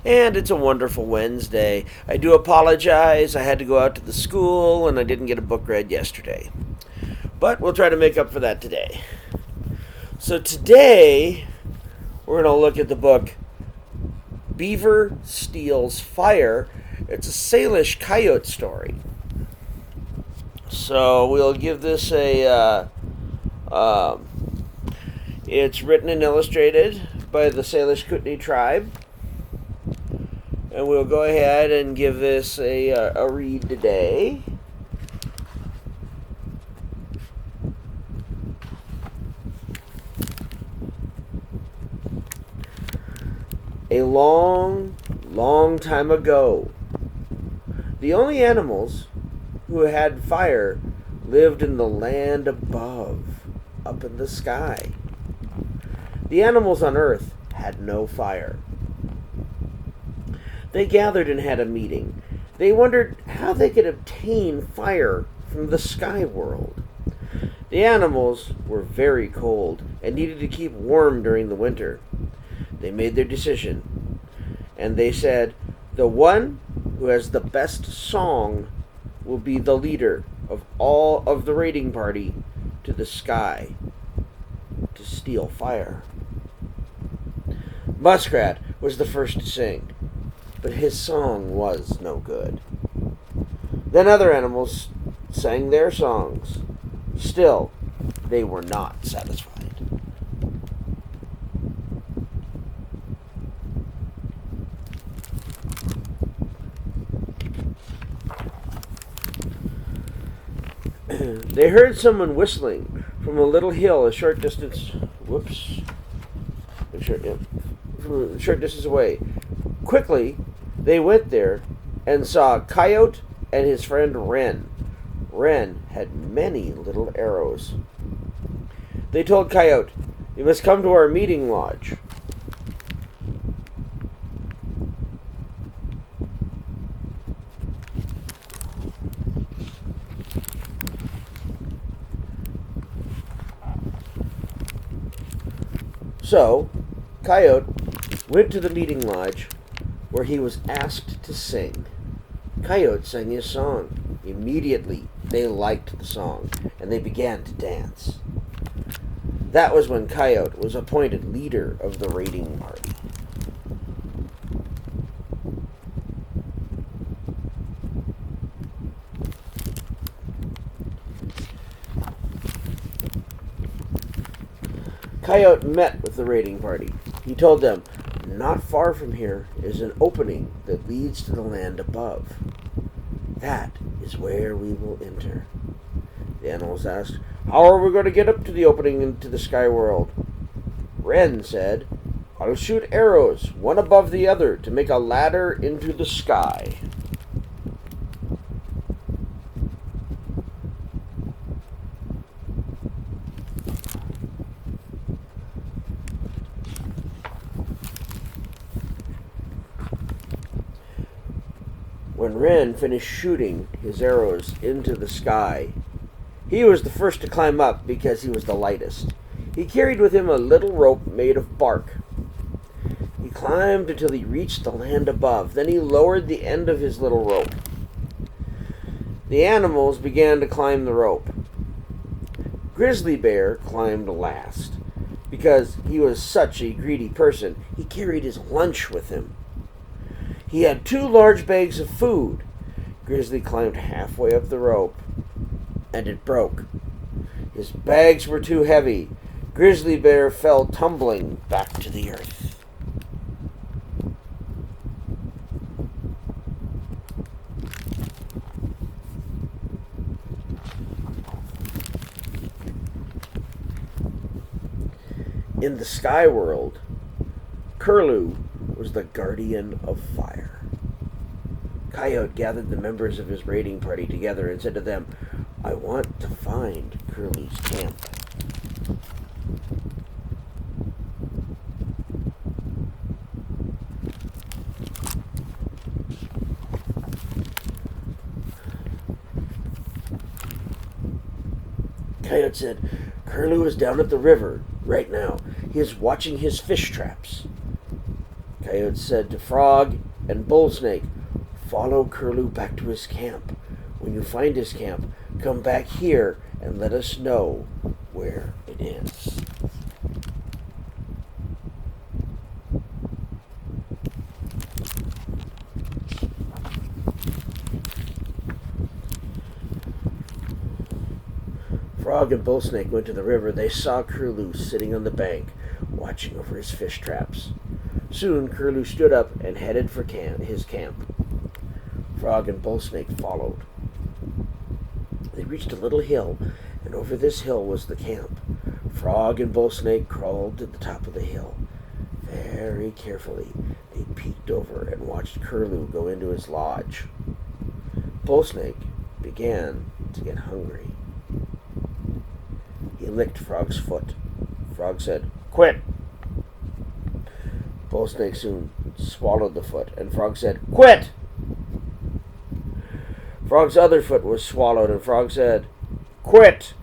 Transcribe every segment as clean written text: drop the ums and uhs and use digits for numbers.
And it's a wonderful Wednesday. I do apologize. I had to go out to the school and I didn't get a book read yesterday. But we'll try to make up for that today. So today, we're going to look at the book Beaver Steals Fire. It's a Salish coyote story. So we'll give this it's written and illustrated by the Salish Kootenai tribe. And we'll go ahead and give this a read today. A long, long time ago, the only animals who had fire lived in the land above, up in the sky. The animals on Earth had no fire. They gathered and had a meeting. They wondered how they could obtain fire from the sky world. The animals were very cold and needed to keep warm during the winter. They made their decision, and they said, the one who has the best song will be the leader of all of the raiding party to the sky to steal fire. Muskrat was the first to sing, but his song was no good. Then other animals sang their songs. Still, they were not satisfied. They heard someone whistling from a little hill a short distance. From a short distance away. Quickly, they went there and saw Coyote and his friend Wren. Wren had many little arrows. They told Coyote, "You must come to our meeting lodge." So, Coyote went to the meeting lodge where he was asked to sing. Coyote sang his song. Immediately, they liked the song, and they began to dance. That was when Coyote was appointed leader of the raiding party. Coyote met with the raiding party. He told them, not far from here is an opening that leads to the land above. That is where we will enter. The animals asked, how are we going to get up to the opening into the sky world? Wren said, I'll shoot arrows, one above the other, to make a ladder into the sky. When Wren finished shooting his arrows into the sky, he was the first to climb up because he was the lightest. He carried with him a little rope made of bark. He climbed until he reached the land above. Then he lowered the end of his little rope. The animals began to climb the rope. Grizzly Bear climbed last. Because he was such a greedy person, he carried his lunch with him. He had 2 large bags of food. Grizzly climbed halfway up the rope, and it broke. His bags were too heavy. Grizzly Bear fell tumbling back to the earth. In the sky world, Curlew was the guardian of fire. Coyote gathered the members of his raiding party together and said to them, I want to find Curlew's camp. Coyote said, Curlew is down at the river right now. He is watching his fish traps. Coyote said to Frog and Bull Snake, "Follow Curlew back to his camp. When you find his camp, come back here and let us know where it is." Frog and Bull Snake went to the river. They saw Curlew sitting on the bank, watching over his fish traps. Soon Curlew stood up and headed for his camp. Frog and Bull Snake followed. They reached a little hill, and over this hill was the camp. Frog and Bull Snake crawled to the top of the hill. Very carefully, they peeked over and watched Curlew go into his lodge. Bull Snake began to get hungry. He licked Frog's foot. Frog said, "Quit!" Bull Snake soon swallowed the foot, and Frog said, "Quit!" Frog's other foot was swallowed, and Frog said, "Quit!"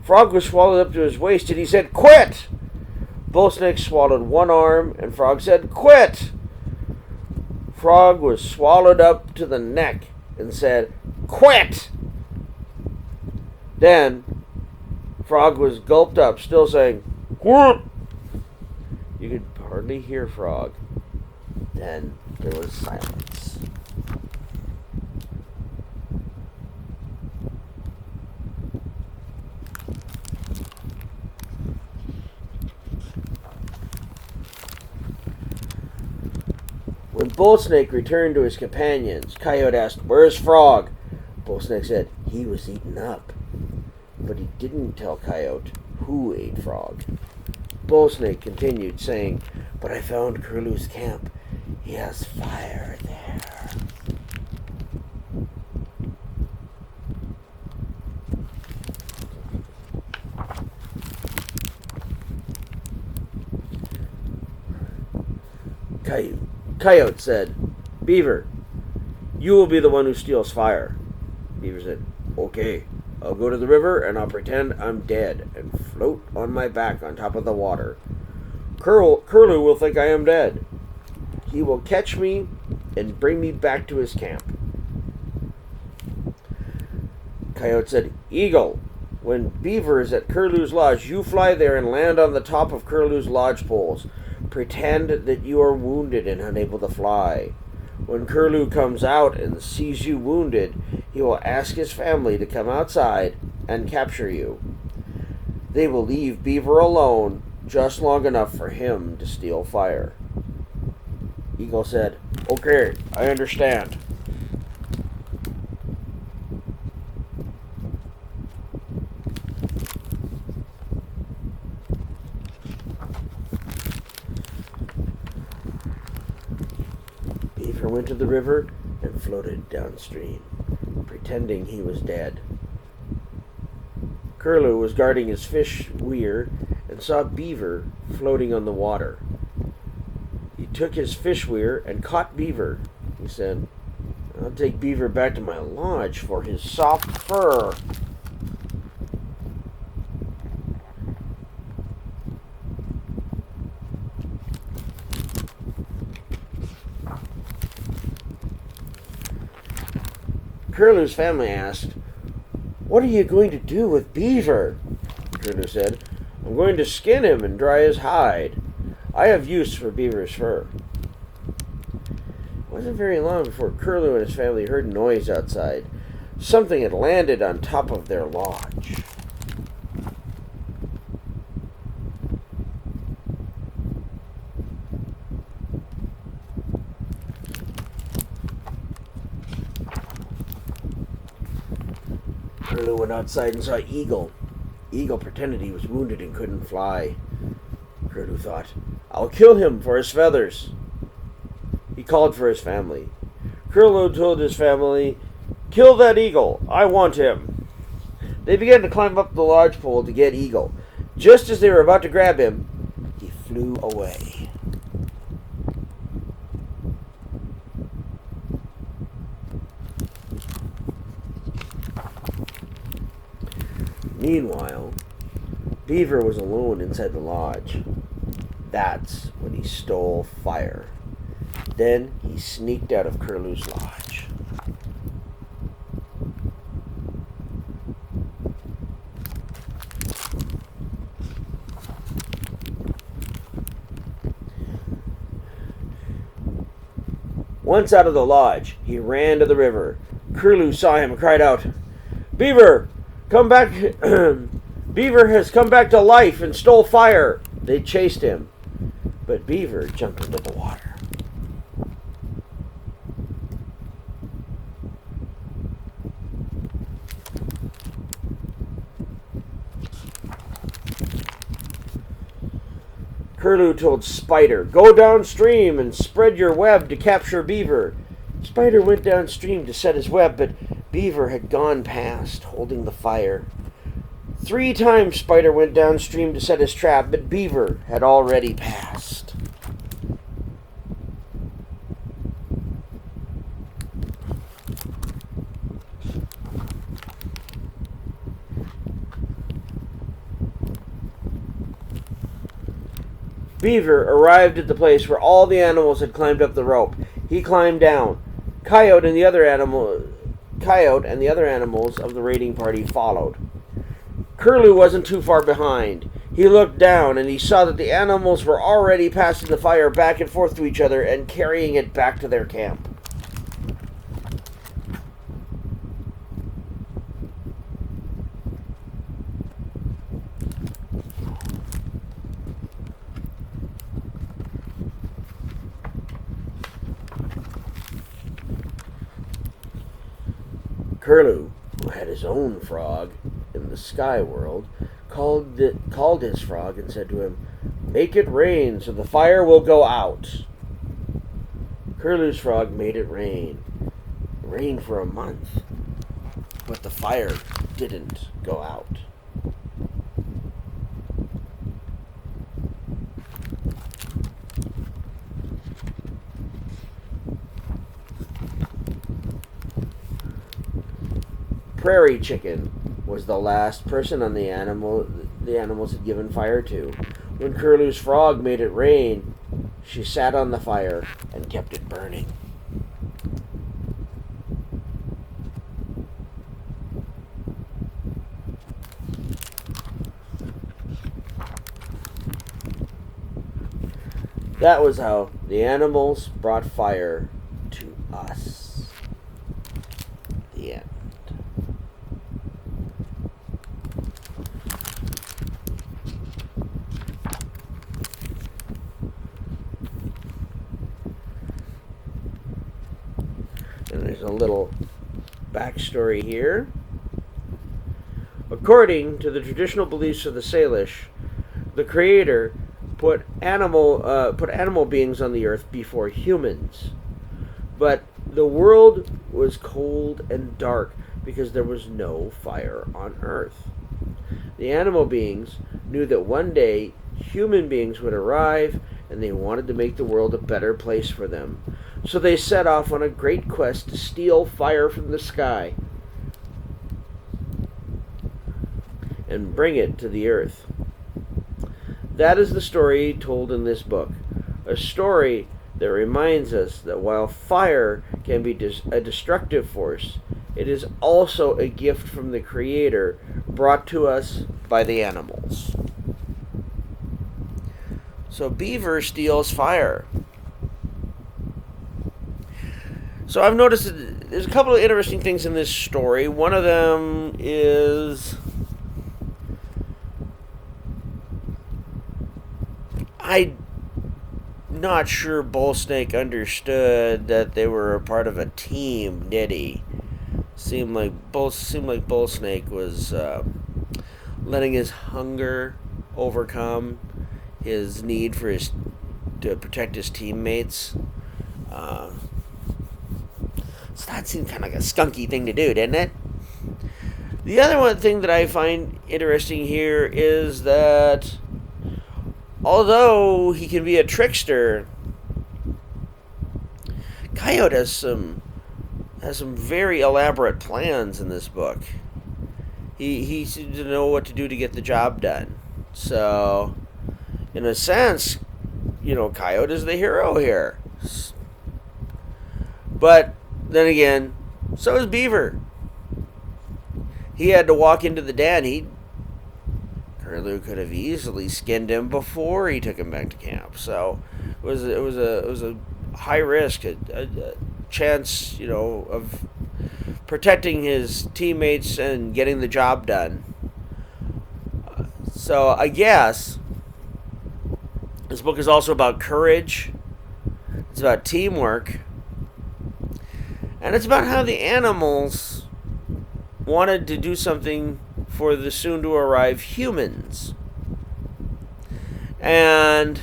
Frog was swallowed up to his waist, and he said, "Quit!" Bull Snake swallowed one arm, and Frog said, "Quit!" Frog was swallowed up to the neck and said, "Quit!" Then Frog was gulped up, still saying, "Quit!" You could hardly hear Frog. Then there was silence. When Bull Snake returned to his companions, Coyote asked, "Where's Frog?" Bull Snake said, "He was eaten up." But he didn't tell Coyote who ate Frog. Bull Snake continued, saying, "But I found Curlew's camp. He has fire there." Coyote said, "Beaver, you will be the one who steals fire." Beaver said, "Okay, I'll go to the river and I'll pretend I'm dead and float on my back on top of the water. Curlew will think I am dead. He will catch me and bring me back to his camp." Coyote said, "Eagle, when Beaver is at Curlew's lodge, you fly there and land on the top of Curlew's lodge poles. Pretend that you are wounded and unable to fly. When Curlew comes out and sees you wounded, he will ask his family to come outside and capture you. They will leave Beaver alone just long enough for him to steal fire." Eagle said, "Okay, I understand." Beaver went to the river and floated downstream, pretending he was dead. Curlew was guarding his fish weir and saw Beaver floating on the water. He took his fish weir and caught Beaver. He said, "I'll take Beaver back to my lodge for his soft fur." Curlew's family asked, "What are you going to do with Beaver?" Curlew said, "I'm going to skin him and dry his hide. I have use for Beaver's fur." It wasn't very long before Curlew and his family heard noise outside. Something had landed on top of their lodge. Curlew went outside and saw Eagle. Eagle pretended he was wounded and couldn't fly. Curlew thought, "I'll kill him for his feathers." He called for his family. Curlew told his family, "Kill that eagle. I want him." They began to climb up the lodge pole to get Eagle. Just as they were about to grab him, he flew away. Meanwhile, Beaver was alone inside the lodge. That's when he stole fire. Then he sneaked out of Curlew's lodge. Once out of the lodge, he ran to the river. Curlew saw him and cried out, "Beaver, come back! Beaver has come back to life and stole fire!" They chased him, but Beaver jumped into the water. Curlew told Spider, "Go downstream and spread your web to capture Beaver." Spider went downstream to set his web, but Beaver had gone past, holding the fire. 3 times Spider went downstream to set his trap, but Beaver had already passed. Beaver arrived at the place where all the animals had climbed up the rope. He climbed down. Coyote and the other animals of the raiding party followed. Curlew wasn't too far behind. He looked down and he saw that the animals were already passing the fire back and forth to each other and carrying it back to their camp. Curlew, who had his own frog in the sky world, called his frog and said to him, "Make it rain so the fire will go out." Curlew's frog made it rain. It rained for a month, but the fire didn't go out. Prairie Chicken was the last person on the animals had given fire to. When Curlew's frog made it rain, she sat on the fire and kept it burning. That was how the animals brought fire to us. The end. And there's a little backstory here. According to the traditional beliefs of the Salish, the Creator put animal beings on the earth before humans. But the world was cold and dark because there was no fire on earth. The animal beings knew that one day human beings would arrive and they wanted to make the world a better place for them. So they set off on a great quest to steal fire from the sky and bring it to the earth. That is the story told in this book, a story that reminds us that while fire can be a destructive force, it is also a gift from the Creator brought to us by the animals. So Beaver steals fire. So I've noticed that there's a couple of interesting things in this story. One of them is I'm not sure Bullsnake understood that they were a part of a team, did he? Seemed like Bullsnake was letting his hunger overcome his need to protect his teammates. So that seemed kind of like a skunky thing to do, didn't it? The other one thing that I find interesting here is that although he can be a trickster, Coyote has some very elaborate plans in this book. He seems to know what to do to get the job done. So, in a sense, Coyote is the hero here. But then again, so is Beaver. He had to walk into the den. Curlew could have easily skinned him before he took him back to camp. So it was a high risk, a chance, of protecting his teammates and getting the job done. So I guess this book is also about courage. It's about teamwork. And it's about how the animals wanted to do something for the soon-to-arrive humans. And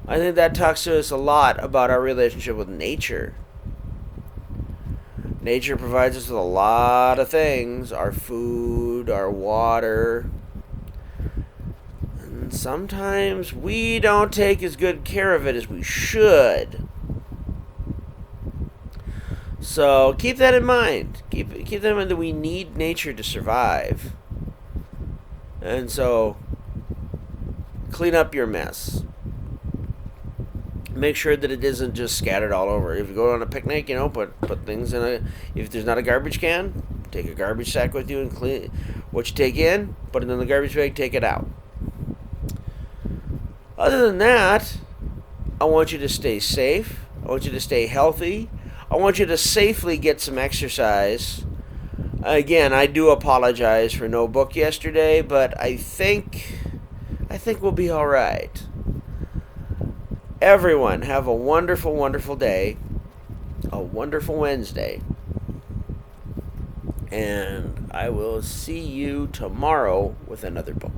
I think that talks to us a lot about our relationship with nature. Nature provides us with a lot of things. Our food, our water. And sometimes we don't take as good care of it as we should. So keep that in mind. Keep that in mind that we need nature to survive. And so clean up your mess. Make sure that it isn't just scattered all over. If you go on a picnic, put things in a. If there's not a garbage can, take a garbage sack with you and clean what you take in. Put it in the garbage bag. Take it out. Other than that, I want you to stay safe. I want you to stay healthy. I want you to safely get some exercise. Again, I do apologize for no book yesterday, but I think we'll be all right. Everyone, have a wonderful, wonderful day. A wonderful Wednesday. And I will see you tomorrow with another book.